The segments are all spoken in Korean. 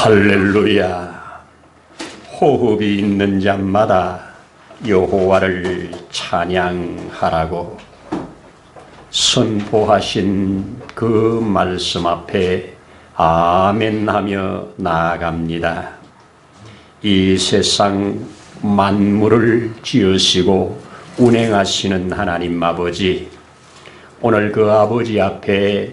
할렐루야. 호흡이 있는 자마다 여호와를 찬양하라고 선포하신 그 말씀 앞에 아멘하며 나아갑니다. 이 세상 만물을 지으시고 운행하시는 하나님 아버지, 오늘 그 아버지 앞에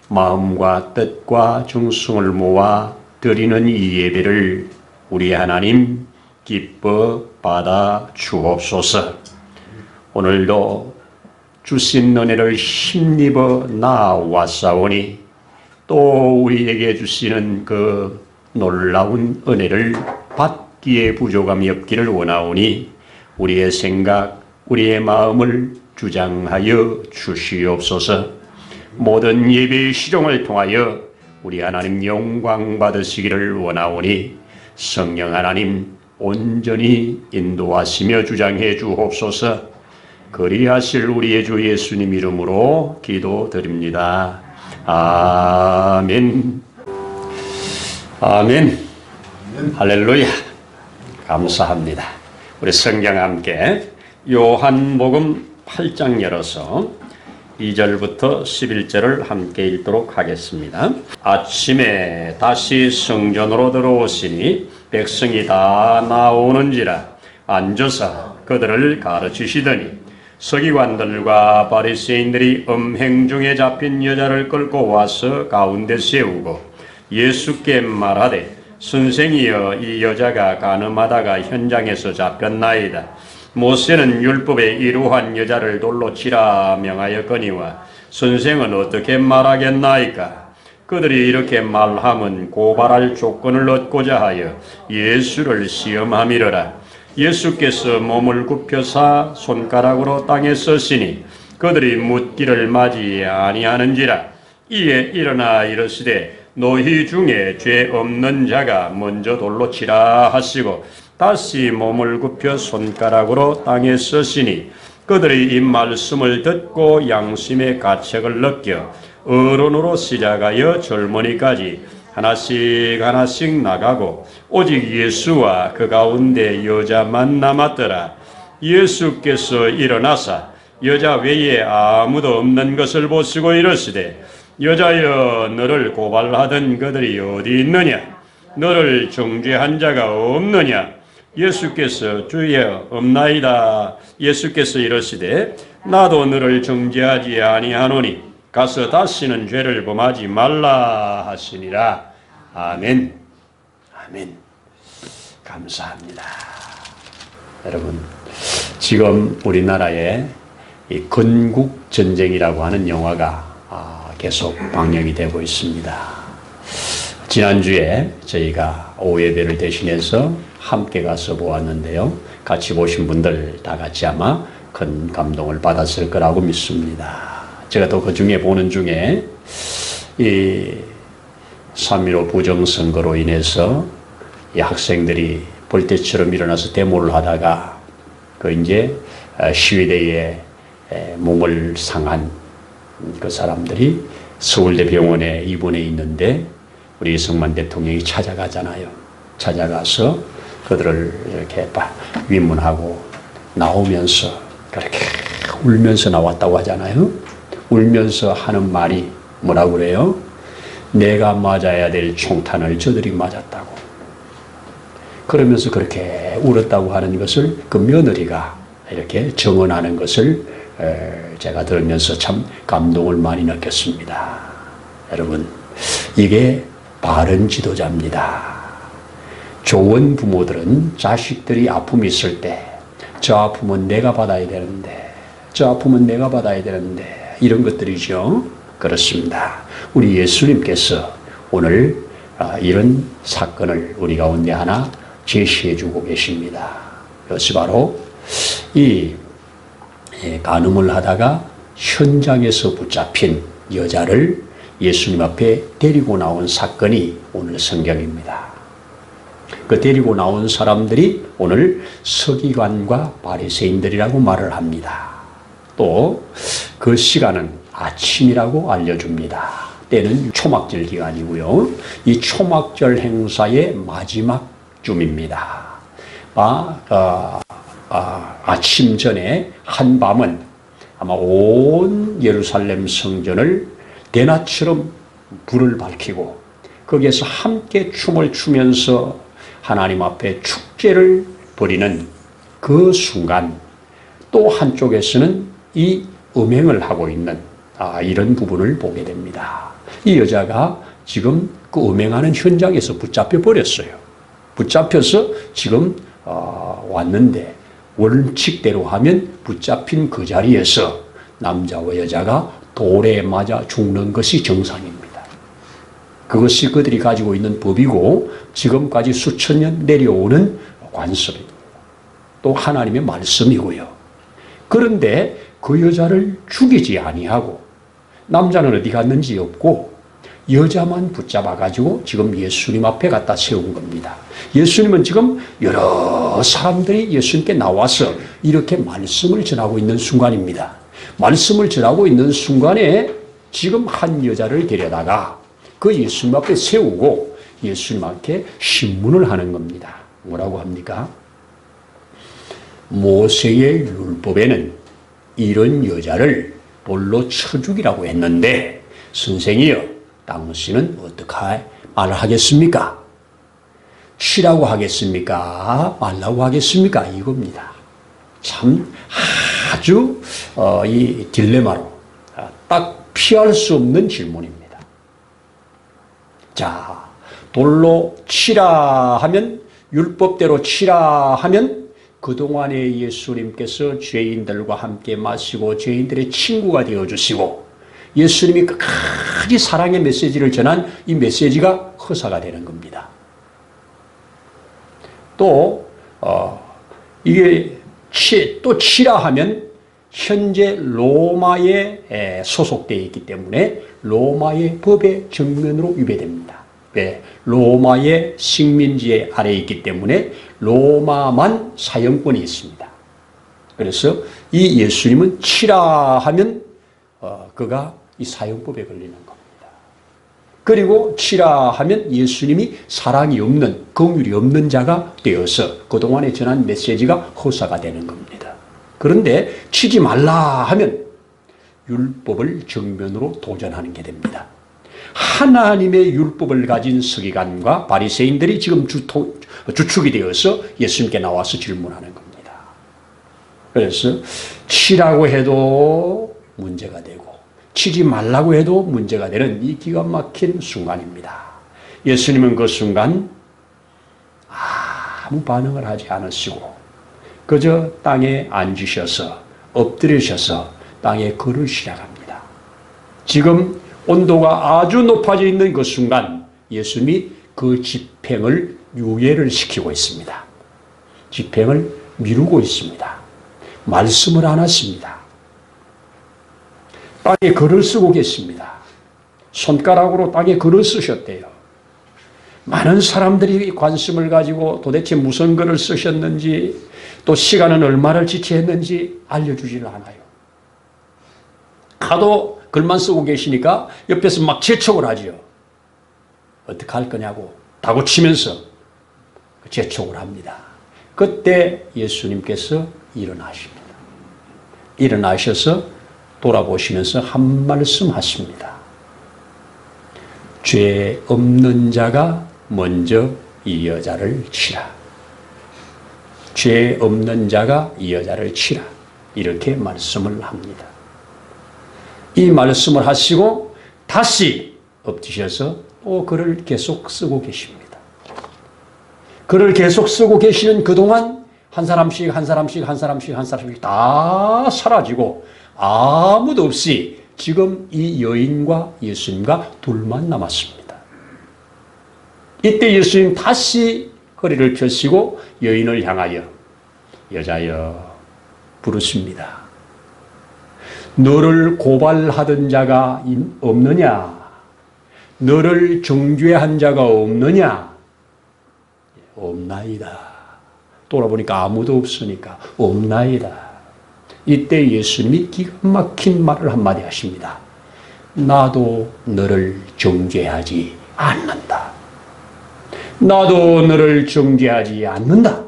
마음과 뜻과 중승을 모아 드리는 이 예배를 우리 하나님 기뻐 받아 주옵소서. 오늘도 주신 은혜를 힘입어 나아왔사오니 또 우리에게 주시는 그 놀라운 은혜를 받기에 부족함이 없기를 원하오니 우리의 생각, 우리의 마음을 주장하여 주시옵소서. 모든 예배의 시종을 통하여 우리 하나님 영광 받으시기를 원하오니 성령 하나님 온전히 인도하시며 주장해 주옵소서. 그리하실 우리의 주 예수님 이름으로 기도드립니다. 아멘. 아멘. 할렐루야. 감사합니다. 우리 성경 함께 요한복음 8장 열어서 2절부터 11절을 함께 읽도록 하겠습니다. 아침에 다시 성전으로 들어오시니 백성이 다 나오는지라 앉아서 그들을 가르치시더니 서기관들과 바리새인들이 음행 중에 잡힌 여자를 끌고 와서 가운데 세우고 예수께 말하되 선생이여, 이 여자가 간음하다가 현장에서 잡혔나이다. 모세는 율법에 이러한 여자를 돌로 치라 명하였거니와 선생은 어떻게 말하겠나이까? 그들이 이렇게 말함은 고발할 조건을 얻고자 하여 예수를 시험함이러라. 예수께서 몸을 굽혀사 손가락으로 땅에 쓰시니 그들이 묻기를 맞이 아니하는지라. 이에 일어나 이르시되 너희 중에 죄 없는 자가 먼저 돌로 치라 하시고 다시 몸을 굽혀 손가락으로 땅에 쓰시니 그들이 이 말씀을 듣고 양심의 가책을 느껴 어른으로 시작하여 젊은이까지 하나씩 나가고 오직 예수와 그 가운데 여자만 남았더라. 예수께서 일어나사 여자 외에 아무도 없는 것을 보시고 이르시되 여자여, 너를 고발하던 그들이 어디 있느냐? 너를 정죄한 자가 없느냐? 예수께서 주여 없나이다. 예수께서 이르시되 나도 너를 정죄하지 아니하노니 가서 다시는 죄를 범하지 말라 하시니라. 아멘. 아멘. 감사합니다. 여러분, 지금 우리나라에 이 건국전쟁이라고 하는 영화가 계속 방영이 되고 있습니다. 지난주에 저희가 오후 예배를 대신해서 함께 가서 보았는데요. 같이 보신 분들 다 같이 아마 큰 감동을 받았을 거라고 믿습니다. 제가 또 그 중에 보는 중에 이 3.15 부정선거로 인해서 이 학생들이 벌떼처럼 일어나서 데모를 하다가 그 이제 시위대에 몸을 상한 그 사람들이 서울대 병원에 입원해 있는데 우리 이승만 대통령이 찾아가잖아요. 찾아가서 그들을 이렇게 위문하고 나오면서 그렇게 울면서 나왔다고 하잖아요. 울면서 하는 말이 뭐라고 그래요? 내가 맞아야 될 총탄을 저들이 맞았다고. 그러면서 그렇게 울었다고 하는 것을 그 며느리가 이렇게 증언하는 것을 제가 들으면서 참 감동을 많이 느꼈습니다. 여러분, 이게 바른 지도자입니다. 좋은 부모들은 자식들이 아픔이 있을 때 저 아픔은 내가 받아야 되는데, 저 아픔은 내가 받아야 되는데, 이런 것들이죠. 그렇습니다. 우리 예수님께서 오늘 이런 사건을 우리 가운데 하나 제시해 주고 계십니다. 그것이 바로 이 간음을 하다가 현장에서 붙잡힌 여자를 예수님 앞에 데리고 나온 사건이 오늘 성경입니다. 그 데리고 나온 사람들이 오늘 서기관과 바리새인들이라고 말을 합니다. 또 그 시간은 아침이라고 알려줍니다. 때는 초막절 기간이고요. 이 초막절 행사의 마지막 쯤입니다. 아침 전에 한밤은 아마 온 예루살렘 성전을 대낮처럼 불을 밝히고 거기에서 함께 춤을 추면서 하나님 앞에 축제를 벌이는 그 순간, 또 한쪽에서는 이 음행을 하고 있는 이런 부분을 보게 됩니다. 이 여자가 지금 그 음행하는 현장에서 붙잡혀 버렸어요. 붙잡혀서 지금 왔는데, 원칙대로 하면 붙잡힌 그 자리에서 남자와 여자가 돌에 맞아 죽는 것이 정상입니다. 그것이 그들이 가지고 있는 법이고 지금까지 수천 년 내려오는 관습입니다. 또 하나님의 말씀이고요. 그런데 그 여자를 죽이지 아니하고, 남자는 어디 갔는지 없고 여자만 붙잡아가지고 지금 예수님 앞에 갖다 세운 겁니다. 예수님은 지금 여러 사람들이 예수님께 나와서 이렇게 말씀을 전하고 있는 순간입니다. 말씀을 전하고 있는 순간에 지금 한 여자를 데려다가 그 예수님 앞에 세우고 예수님 앞에 신문을 하는 겁니다. 뭐라고 합니까? 모세의 율법에는 이런 여자를 돌로 쳐 죽이라고 했는데, 선생이여, 당신은 어떻게 말을 하겠습니까? 치라고 하겠습니까? 말라고 하겠습니까? 이겁니다. 참 아주 이 딜레마로 딱 피할 수 없는 질문입니다. 자, 돌로 치라 하면, 율법대로 치라 하면 그동안에 예수님께서 죄인들과 함께 마시고 죄인들의 친구가 되어주시고 예수님이 끝까지 사랑의 메시지를 전한 이 메시지가 허사가 되는 겁니다. 또 이게 또 치라 하면 현재 로마에 소속되어 있기 때문에 로마의 법의 정면으로 위배됩니다. 왜? 로마의 식민지 아래에 있기 때문에 로마만 사형권이 있습니다. 그래서 이 예수님은 치라 하면 그가 이 사형법에 걸리는 겁니다. 그리고 치라 하면 예수님이 사랑이 없는, 긍휼이 없는 자가 되어서 그동안에 전한 메시지가 허사가 되는 겁니다. 그런데 치지 말라 하면 율법을 정면으로 도전하는 게 됩니다. 하나님의 율법을 가진 서기관과 바리새인들이 지금 주축이 되어서 예수님께 나와서 질문하는 겁니다. 그래서 치라고 해도 문제가 되고 치지 말라고 해도 문제가 되는 이 기가 막힌 순간입니다. 예수님은 그 순간 아무 반응을 하지 않으시고 그저 땅에 앉으셔서 엎드리셔서 땅에 걸을 시작합니다. 지금 온도가 아주 높아져 있는 그 순간 예수님이 그 집행을 유예를 시키고 있습니다. 집행을 미루고 있습니다. 말씀을 안 하십니다. 땅에 글을 쓰고 계십니다. 손가락으로 땅에 글을 쓰셨대요. 많은 사람들이 관심을 가지고 도대체 무슨 글을 쓰셨는지, 또 시간은 얼마를 지체했는지 알려주지를 않아요. 하도 글만 쓰고 계시니까 옆에서 막 재촉을 하지요. 어떻게 할 거냐고 다구치면서 재촉을 합니다. 그때 예수님께서 일어나십니다. 일어나셔서 돌아보시면서 한 말씀 하십니다. 죄 없는 자가 먼저 이 여자를 치라. 죄 없는 자가 이 여자를 치라. 이렇게 말씀을 합니다. 이 말씀을 하시고 다시 엎드셔서 또 글을 계속 쓰고 계십니다. 글을 계속 쓰고 계시는 그동안 한 사람씩 다 사라지고 아무도 없이 지금 이 여인과 예수님과 둘만 남았습니다. 이때 예수님 다시 허리를 펴시고 여인을 향하여 여자여 부르십니다. 너를 고발하던 자가 없느냐? 너를 정죄한 자가 없느냐? 없나이다. 돌아보니까 아무도 없으니까 없나이다. 이때 예수님이 기가 막힌 말을 한마디 하십니다. 나도 너를 정죄하지 않는다. 나도 너를 정죄하지 않는다.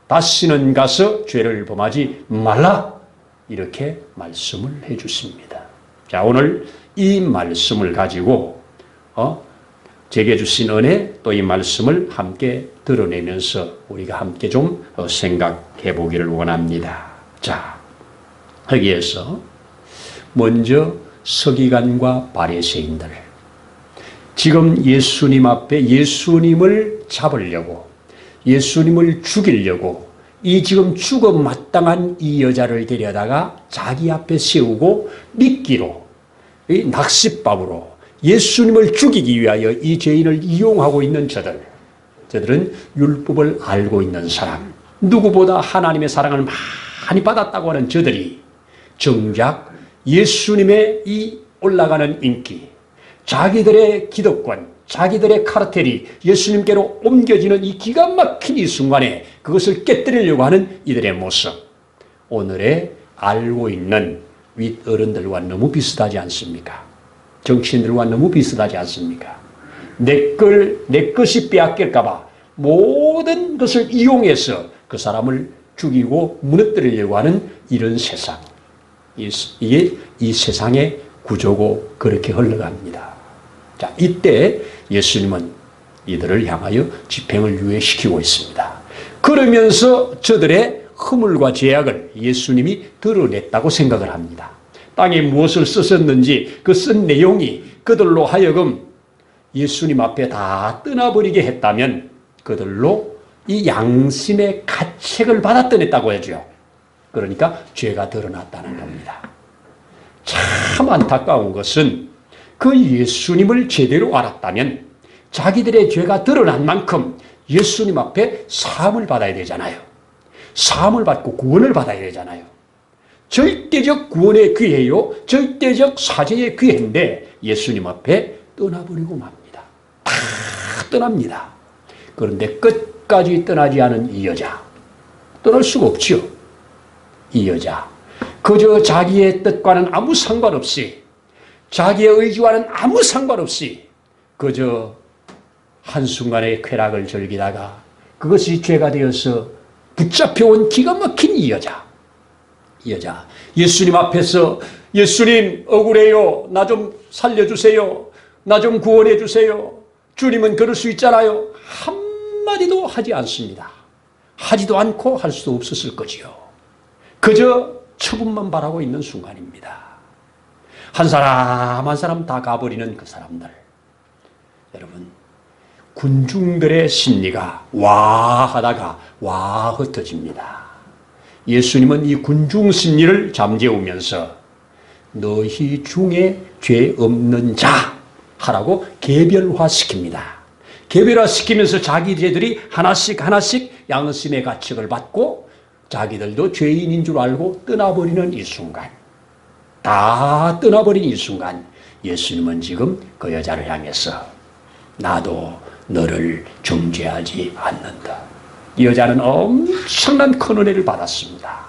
다시는 가서 죄를 범하지 말라. 이렇게 말씀을 해 주십니다. 자, 오늘 이 말씀을 가지고 제게 주신 은혜, 또 이 말씀을 함께 드러내면서 우리가 함께 좀 생각해 보기를 원합니다. 자, 여기에서 먼저 서기관과 바리새인들, 지금 예수님 앞에 예수님을 잡으려고, 예수님을 죽이려고 이 지금 죽음 마땅한 이 여자를 데려다가 자기 앞에 세우고 미끼로, 이 낚싯밥으로 예수님을 죽이기 위하여 이 죄인을 이용하고 있는 저들은 율법을 알고 있는 사람, 누구보다 하나님의 사랑을 많이 받았다고 하는 저들이 정작 예수님의 이 올라가는 인기, 자기들의 기득권, 자기들의 카르텔이 예수님께로 옮겨지는 이 기가 막힌 이 순간에 그것을 깨뜨리려고 하는 이들의 모습, 오늘의 알고 있는 윗어른들과 너무 비슷하지 않습니까? 정치인들과 너무 비슷하지 않습니까? 내 것이 빼앗길까 봐 모든 것을 이용해서 그 사람을 죽이고 무너뜨리려고 하는 이런 세상. 이게 이 세상의 구조고 그렇게 흘러갑니다. 자, 이때 예수님은 이들을 향하여 집행을 유예시키고 있습니다. 그러면서 저들의 허물과 죄악을 예수님이 드러냈다고 생각을 합니다. 땅에 무엇을 쓰셨는지 그 쓴 내용이 그들로 하여금 예수님 앞에 다 떠나버리게 했다면 그들로 이 양심의 가책을 받아 떠냈다고 하죠. 그러니까 죄가 드러났다는 겁니다. 참 안타까운 것은 그 예수님을 제대로 알았다면 자기들의 죄가 드러난 만큼 예수님 앞에 사함을 받아야 되잖아요. 사함을 받고 구원을 받아야 되잖아요. 절대적 구원의 기회요, 절대적 사죄의 기회인데 예수님 앞에 떠나버리고 맙니다. 다 떠납니다. 그런데 끝까지 떠나지 않은 이 여자, 떠날 수가 없죠. 이 여자 그저 자기의 뜻과는 아무 상관없이, 자기의 의지와는 아무 상관없이 그저 한순간의 쾌락을 즐기다가 그것이 죄가 되어서 붙잡혀온 기가 막힌 이 여자, 예수님 앞에서 예수님 억울해요, 나 좀 살려주세요, 나 좀 구원해 주세요, 주님은 그럴 수 있잖아요, 한마디도 하지 않습니다. 하지도 않고 할 수도 없었을 거지요. 그저 처분만 바라고 있는 순간입니다. 한 사람 한 사람 다 가버리는 그 사람들. 여러분, 군중들의 심리가 와 하다가 와 흩어집니다. 예수님은 이 군중 심리를 잠재우면서 너희 중에 죄 없는 자 하라고 개별화시킵니다. 개별화시키면서 자기 죄들이 하나씩 양심의 가책을 받고 자기들도 죄인인 줄 알고 떠나버리는 이 순간, 다 떠나버린 이 순간 예수님은 지금 그 여자를 향해서 나도 너를 정죄하지 않는다. 이 여자는 엄청난 큰 은혜를 받았습니다.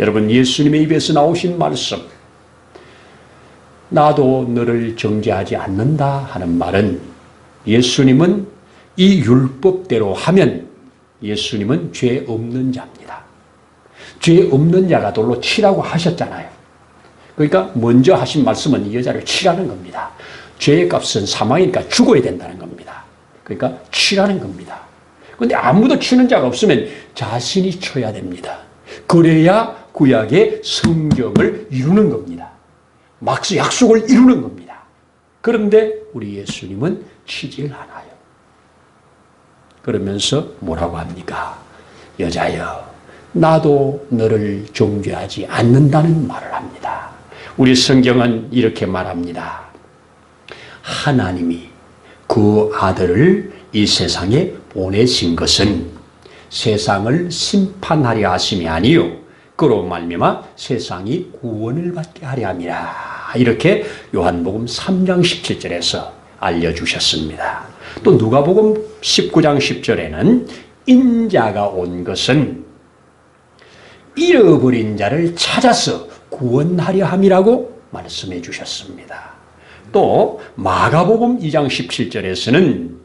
여러분, 예수님의 입에서 나오신 말씀, 나도 너를 정죄하지 않는다 하는 말은 예수님은 이 율법대로 하면 예수님은 죄 없는 자입니다. 죄 없는 자가 돌로 치라고 하셨잖아요. 그러니까 먼저 하신 말씀은 이 여자를 치라는 겁니다. 죄의 값은 사망이니까 죽어야 된다는 겁니다. 그러니까 치라는 겁니다. 그런데 아무도 치는 자가 없으면 자신이 쳐야 됩니다. 그래야 구약의 성경을 이루는 겁니다. 막스 약속을 이루는 겁니다. 그런데 우리 예수님은 치질 않아요. 그러면서 뭐라고 합니까? 여자여, 나도 너를 정죄하지 않는다는 말을 합니다. 우리 성경은 이렇게 말합니다. 하나님이 그 아들을 이 세상에 보내신 것은 세상을 심판하려 하심이 아니요 그로 말미암아 세상이 구원을 받게 하려 함이라. 이렇게 요한복음 3장 17절에서 알려주셨습니다. 또 누가복음 19장 10절에는 인자가 온 것은 잃어버린 자를 찾아서 구원하려 함이라고 말씀해 주셨습니다. 또 마가복음 2장 17절에서는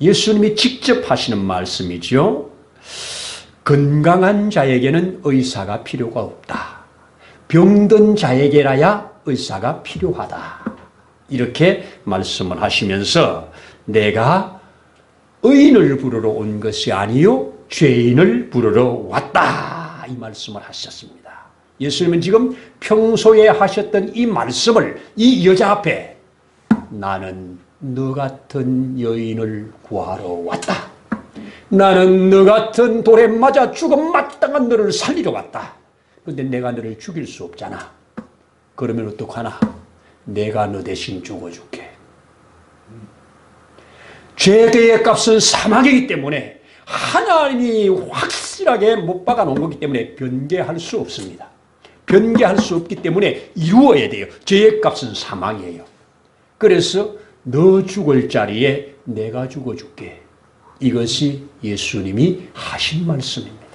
예수님이 직접 하시는 말씀이죠. 건강한 자에게는 의사가 필요가 없다. 병든 자에게라야 의사가 필요하다. 이렇게 말씀을 하시면서 내가 의인을 부르러 온 것이 아니요 죄인을 부르러 왔다. 이 말씀을 하셨습니다. 예수님은 지금 평소에 하셨던 이 말씀을 이 여자 앞에 나는 너 같은 여인을 구하러 왔다. 나는 너 같은 돌에 맞아 죽음 마땅한 너를 살리러 왔다. 그런데 내가 너를 죽일 수 없잖아. 그러면 어떡하나? 내가 너 대신 죽어줄게. 죄의 값은 사망이기 때문에 하나님이 확실하게 못 박아 놓은 거기 때문에 변개할 수 없습니다. 변개할 수 없기 때문에 이루어야 돼요. 죄의 값은 사망이에요. 그래서 너 죽을 자리에 내가 죽어줄게. 이것이 예수님이 하신 말씀입니다.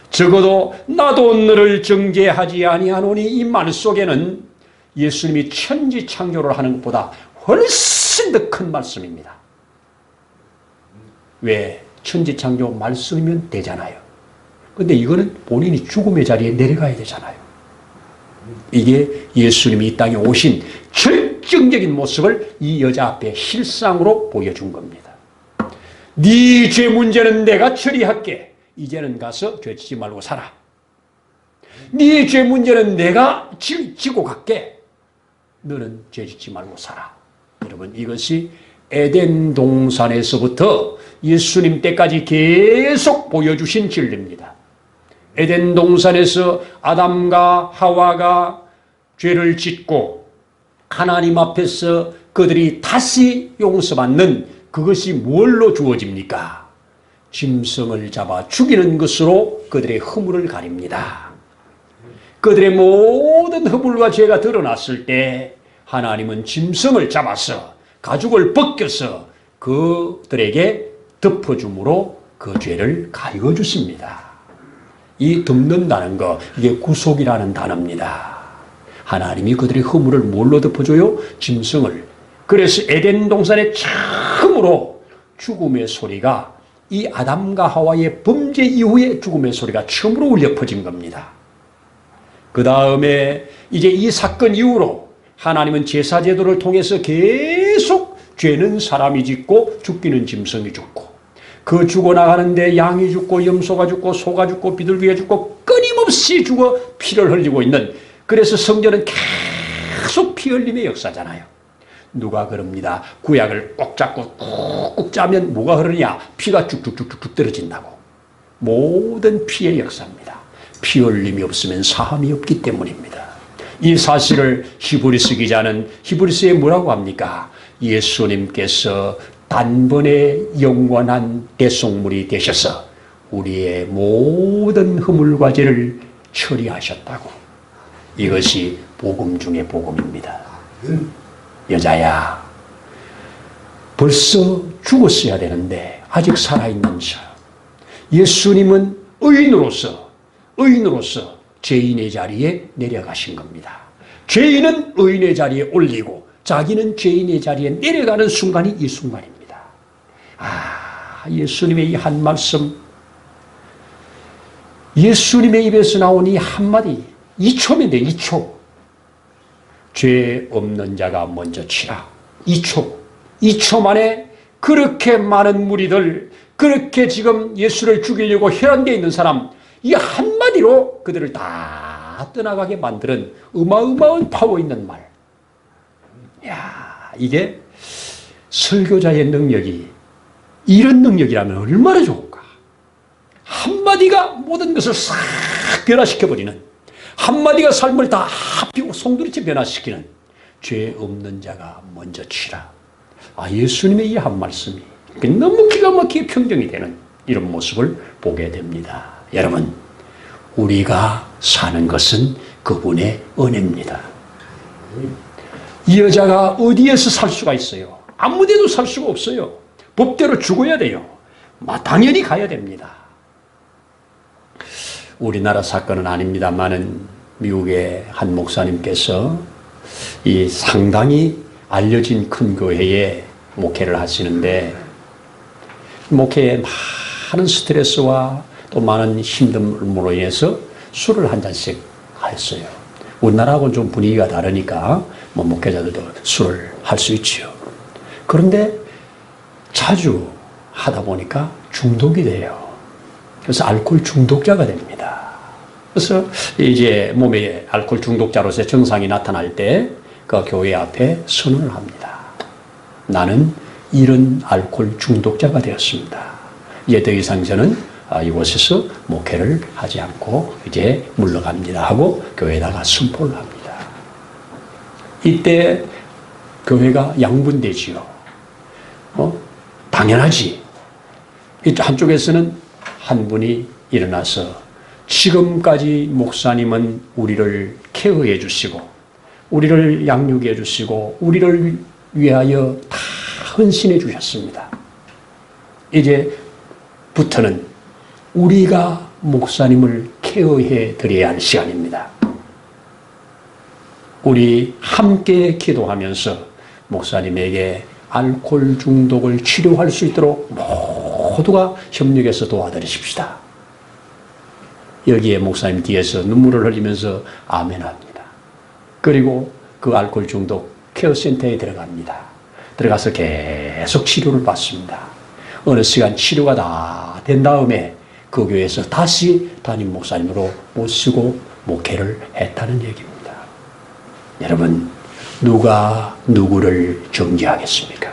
적어도 나도 너를 정죄하지 아니하노니 이 말 속에는 예수님이 천지창조를 하는 것보다 훨씬 더 큰 말씀입니다. 왜? 천지창조 말씀이면 되잖아요. 근데 이거는 본인이 죽음의 자리에 내려가야 되잖아요. 이게 예수님이 이 땅에 오신 결정적인 모습을 이 여자 앞에 실상으로 보여준 겁니다. 네 죄 문제는 내가 처리할게. 이제는 가서 죄 짓지 말고 살아. 네 죄 문제는 내가 지고 갈게. 너는 죄 짓지 말고 살아. 여러분, 이것이 에덴 동산에서부터 예수님 때까지 계속 보여주신 진리입니다. 에덴 동산에서 아담과 하와가 죄를 짓고 하나님 앞에서 그들이 다시 용서받는 그것이 뭘로 주어집니까? 짐승을 잡아 죽이는 것으로 그들의 허물을 가립니다. 그들의 모든 허물과 죄가 드러났을 때 하나님은 짐승을 잡아서 가죽을 벗겨서 그들에게 덮어줌으로 그 죄를 가리워 주십니다. 이 덮는다는 거, 이게 구속이라는 단어입니다. 하나님이 그들의 허물을 뭘로 덮어줘요? 짐승을. 그래서 에덴 동산에 처음으로 죽음의 소리가 이 아담과 하와의 범죄 이후에 죽음의 소리가 처음으로 울려 퍼진 겁니다. 그 다음에 이제 이 사건 이후로 하나님은 제사제도를 통해서 계속 죄는 사람이 짓고 죽기는 짐승이 죽고 그 죽어나가는데 양이 죽고 염소가 죽고 소가 죽고 비둘기가 죽고 끊임없이 죽어 피를 흘리고 있는, 그래서 성전은 계속 피 흘림의 역사잖아요. 누가 그럽니다. 구약을 꼭 잡고 꾹꾹 짜면 뭐가 흐르냐? 피가 쭉쭉쭉쭉 떨어진다고. 모든 피의 역사입니다. 피 흘림이 없으면 사함이 없기 때문입니다. 이 사실을 히브리서 기자는 히브리서에 뭐라고 합니까? 예수님께서 단번에 영원한 대속물이 되셔서 우리의 모든 허물과 죄를 처리하셨다고. 이것이 복음 중의 복음입니다. 여자야, 벌써 죽었어야 되는데 아직 살아있는서 예수님은 의인으로서 죄인의 자리에 내려가신 겁니다. 죄인은 의인의 자리에 올리고 자기는 죄인의 자리에 내려가는 순간이 이 순간입니다. 예수님의 이 한 말씀, 예수님의 입에서 나온 이 한마디, 2초면 돼, 2초. 죄 없는 자가 먼저 치라. 2초 만에 그렇게 많은 무리들, 그렇게 지금 예수를 죽이려고 혈안되어 있는 사람, 이 한마디로 그들을 다 떠나가게 만드는 어마어마한 파워 있는 말. 이게 설교자의 능력이 이런 능력이라면 얼마나 좋을까. 한마디가 모든 것을 싹 변화시켜버리는, 한마디가 삶을 다 합히고 송두리째 변화시키는 죄 없는 자가 먼저 치라. 예수님의 이 한 말씀이 너무 기가 막히게 평정이 되는 이런 모습을 보게 됩니다. 여러분, 우리가 사는 것은 그분의 은혜입니다. 이 여자가 어디에서 살 수가 있어요? 아무 데도 살 수가 없어요. 법대로 죽어야 돼요. 당연히 가야 됩니다. 우리나라 사건은 아닙니다만은 미국의 한 목사님께서 이 상당히 알려진 큰 교회에 목회를 하시는데, 목회에 많은 스트레스와 또 많은 힘듦으로 인해서 술을 한 잔씩 했어요. 우리나라하고는 좀 분위기가 다르니까 뭐 목회자들도 술을 할 수 있지요. 그런데 자주 하다 보니까 중독이 돼요. 그래서 알코올 중독자가 됩니다. 그래서 이제 몸에 알코올 중독자로서의 증상이 나타날 때 그 교회 앞에 선언을 합니다. 나는 이런 알코올 중독자가 되었습니다. 이제 더 이상 저는 이곳에서 목회를 하지 않고 이제 물러갑니다 하고 교회에다가 선포를 합니다. 이때 교회가 양분되지요. 당연하지. 한쪽에서는 한 분이 일어나서 지금까지 목사님은 우리를 케어해 주시고 우리를 양육해 주시고 우리를 위하여 다 헌신해 주셨습니다. 이제부터는 우리가 목사님을 케어해 드려야 할 시간입니다. 우리 함께 기도하면서 목사님에게 알코올 중독을 치료할 수 있도록 모두가 협력해서 도와드리십시다. 여기에 목사님 뒤에서 눈물을 흘리면서 아멘합니다. 그리고 그 알코올 중독 케어센터에 들어갑니다. 들어가서 계속 치료를 받습니다. 어느 시간 치료가 다 된 다음에 그 교회에서 다시 담임 목사님으로 모시고 목회를 했다는 얘기입니다. 여러분, 누가 누구를 정죄하겠습니까?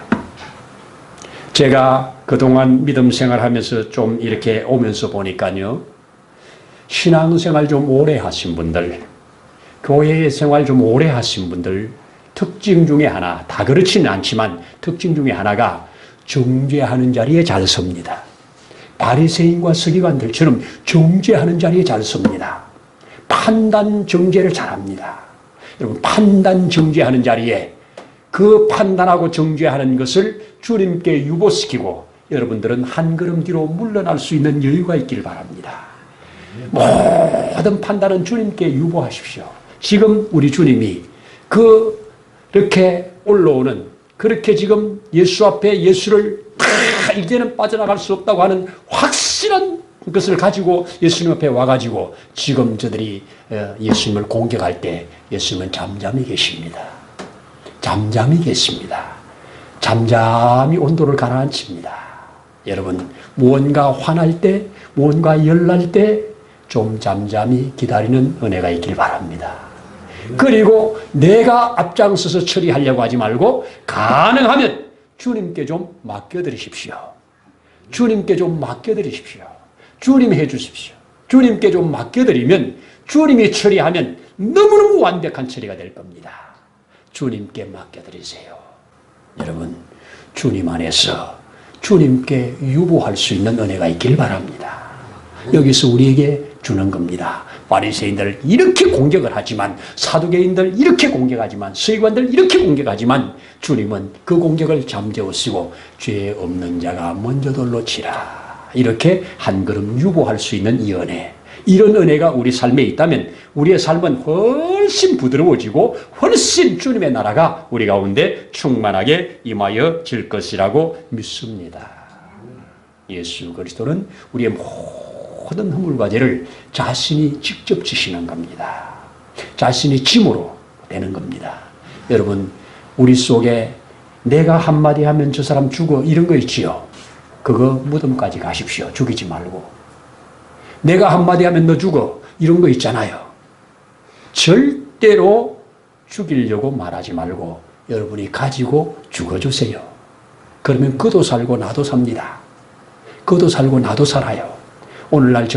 제가 그동안 믿음 생활하면서 좀 이렇게 오면서 보니까요, 신앙생활 좀 오래 하신 분들, 교회 생활 좀 오래 하신 분들 특징 중에 하나, 다 그렇지는 않지만 특징 중에 하나가 정죄하는 자리에 잘 섭니다. 바리새인과 서기관들처럼 정죄하는 자리에 잘 섭니다. 판단 정죄를 잘합니다. 여러분, 판단 정죄하는 자리에 그 판단하고 정죄하는 것을 주님께 유보시키고 여러분들은 한 걸음 뒤로 물러날 수 있는 여유가 있기를 바랍니다. 모든 판단은 주님께 유보하십시오. 지금 우리 주님이 그렇게 올라오는, 그렇게 지금 예수 앞에 예수를 다 이제는 빠져나갈 수 없다고 하는 확실한 것을 가지고 예수님 앞에 와가지고 지금 저들이 예수님을 공격할 때 예수님은 잠잠히 계십니다. 잠잠히 계십니다. 잠잠히 온도를 가라앉힙니다. 여러분, 무언가 화날 때, 무언가 열날 때 좀 잠잠히 기다리는 은혜가 있길 바랍니다. 그리고 내가 앞장서서 처리하려고 하지 말고 가능하면 주님께 좀 맡겨드리십시오. 주님께 좀 맡겨드리십시오. 주님 해주십시오. 주님께 좀 맡겨드리면 주님이 처리하면 너무너무 완벽한 처리가 될 겁니다. 주님께 맡겨드리세요. 여러분, 주님 안에서 주님께 유보할 수 있는 은혜가 있길 바랍니다. 여기서 우리에게 주는 겁니다. 바리새인들 이렇게 공격을 하지만, 사두개인들 이렇게 공격하지만, 서기관들 이렇게 공격하지만 주님은 그 공격을 잠재우시고 죄 없는 자가 먼저 돌로 치라, 이렇게 한 걸음 유보할 수 있는 이 은혜, 이런 은혜가 우리 삶에 있다면 우리의 삶은 훨씬 부드러워지고 훨씬 주님의 나라가 우리 가운데 충만하게 임하여 질 것이라고 믿습니다. 예수 그리스도는 우리의 모든 허물과 죄를 자신이 직접 지시는 겁니다. 자신이 짐으로 되는 겁니다. 여러분, 우리 속에 내가 한마디 하면 저 사람 죽어 이런 거 있지요. 그거 무덤까지 가십시오. 죽이지 말고. 내가 한마디 하면 너 죽어 이런 거 있잖아요. 절대로 죽이려고 말하지 말고 여러분이 가지고 죽어주세요. 그러면 그도 살고 나도 삽니다. 그도 살고 나도 살아요. 오늘날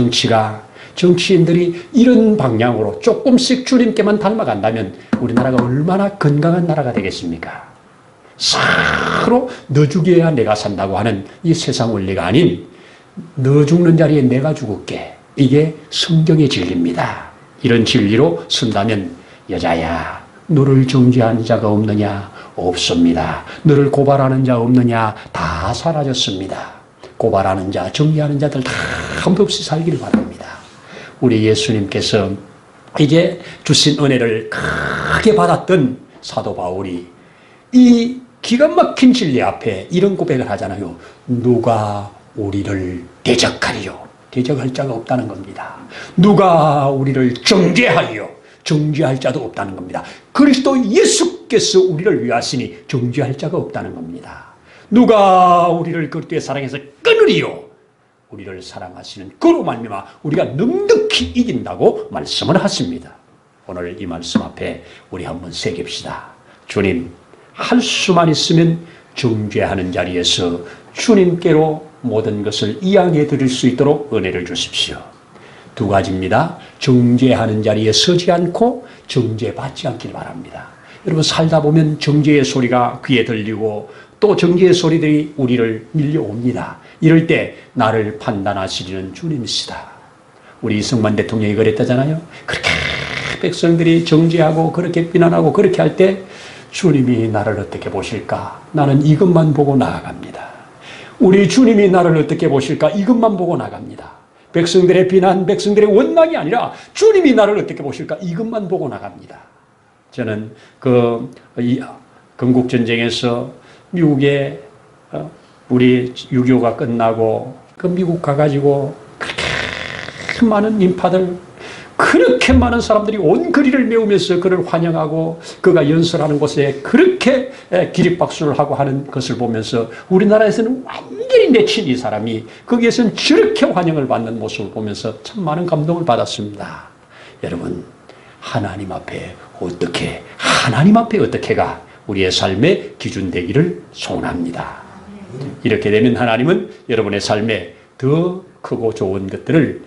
정치인들이 이런 방향으로 조금씩 주님께만 닮아간다면 우리나라가 얼마나 건강한 나라가 되겠습니까? 서로 너 죽여야 내가 산다고 하는 이 세상 원리가 아닌 너 죽는 자리에 내가 죽을게, 이게 성경의 진리입니다. 이런 진리로 쓴다면 여자야, 너를 정죄한 자가 없느냐? 없습니다. 너를 고발하는 자 없느냐? 다 사라졌습니다. 고발하는 자, 정죄하는 자들 다 한도 없이 살기를 바랍니다. 우리 예수님께서 이제 주신 은혜를 크게 받았던 사도 바울이 이 기가 막힌 진리 앞에 이런 고백을 하잖아요. 누가 우리를 대적하리요? 대적할 자가 없다는 겁니다. 누가 우리를 정죄하리요? 정죄할 자도 없다는 겁니다. 그리스도 예수께서 우리를 위하시니 정죄할 자가 없다는 겁니다. 누가 우리를 그리스도의 사랑에서 끊으리요? 우리를 사랑하시는 그로 말미암아 우리가 넉넉히 이긴다고 말씀을 하십니다. 오늘 이 말씀 앞에 우리 한번 새깁시다. 주님, 할 수만 있으면 정죄하는 자리에서 주님께로 모든 것을 이양해 드릴 수 있도록 은혜를 주십시오. 두 가지입니다. 정죄하는 자리에 서지 않고 정죄받지 않길 바랍니다. 여러분, 살다 보면 정죄의 소리가 귀에 들리고 또 정죄의 소리들이 우리를 밀려옵니다. 이럴 때 나를 판단하시는 주님이시다. 우리 이승만 대통령이 그랬다잖아요. 그렇게 백성들이 정죄하고 그렇게 비난하고 그렇게 할 때 주님이 나를 어떻게 보실까? 나는 이것만 보고 나아갑니다. 우리 주님이 나를 어떻게 보실까? 이것만 보고 나갑니다. 백성들의 비난, 백성들의 원망이 아니라 주님이 나를 어떻게 보실까? 이것만 보고 나갑니다. 저는 건국전쟁에서 미국에 우리 6.25가 끝나고 그 미국 가가지고 그렇게 많은 인파들, 그렇게 많은 사람들이 온 거리를 메우면서 그를 환영하고 그가 연설하는 곳에 그렇게 기립박수를 하고 하는 것을 보면서 우리나라에서는 완전히 내친 이 사람이 거기에서는 저렇게 환영을 받는 모습을 보면서 참 많은 감동을 받았습니다. 여러분, 하나님 앞에 어떻게가 우리의 삶의 기준 되기를 소원합니다. 이렇게 되면 하나님은 여러분의 삶에 더 크고 좋은 것들을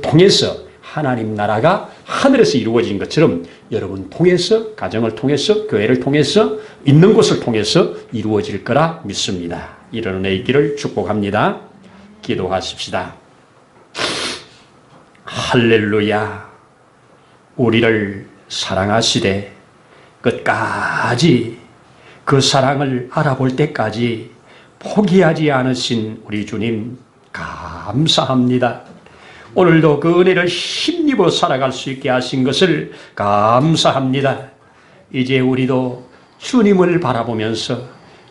통해서 하나님 나라가 하늘에서 이루어진 것처럼 여러분 통해서, 가정을 통해서, 교회를 통해서, 있는 곳을 통해서 이루어질 거라 믿습니다. 이런 은혜 있기를 축복합니다. 기도하십시다. 할렐루야. 우리를 사랑하시되 끝까지 그 사랑을 알아볼 때까지 포기하지 않으신 우리 주님 감사합니다. 오늘도 그 은혜를 힘입어 살아갈 수 있게 하신 것을 감사합니다. 이제 우리도 주님을 바라보면서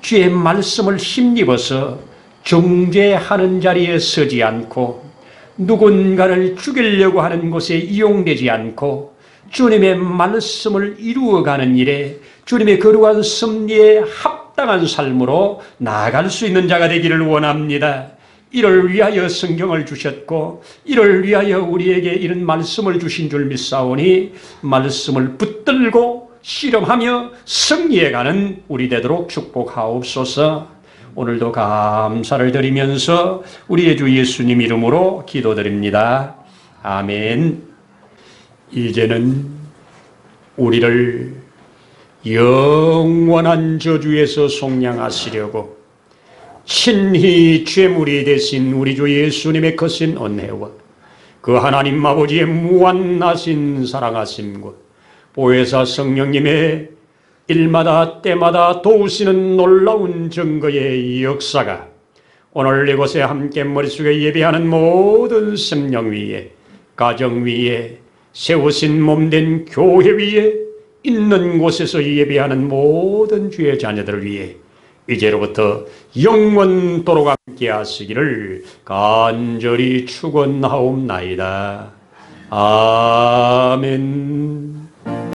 주의 말씀을 힘입어서 정죄하는 자리에 서지 않고 누군가를 죽이려고 하는 곳에 이용되지 않고 주님의 말씀을 이루어가는 일에 주님의 거룩한 섭리에 합당한 삶으로 나아갈 수 있는 자가 되기를 원합니다. 이를 위하여 성경을 주셨고 이를 위하여 우리에게 이런 말씀을 주신 줄 믿사오니 말씀을 붙들고 실험하며 승리해가는 우리 되도록 축복하옵소서. 오늘도 감사를 드리면서 우리의 주 예수님 이름으로 기도드립니다. 아멘. 이제는 우리를 영원한 저주에서 속량하시려고 친히 죄물이 되신 우리 주 예수님의 거신 은혜와 그 하나님 아버지의 무한하신 사랑하심과 보혜사 성령님의 일마다 때마다 도우시는 놀라운 증거의 역사가 오늘 이곳에 함께 머릿속에 예배하는 모든 심령 위에, 가정 위에, 세우신 몸된 교회 위에, 있는 곳에서 예배하는 모든 주의 자녀들 위에 이제로부터 영원토록 함께 하시기를 간절히 축원하옵나이다. 아멘.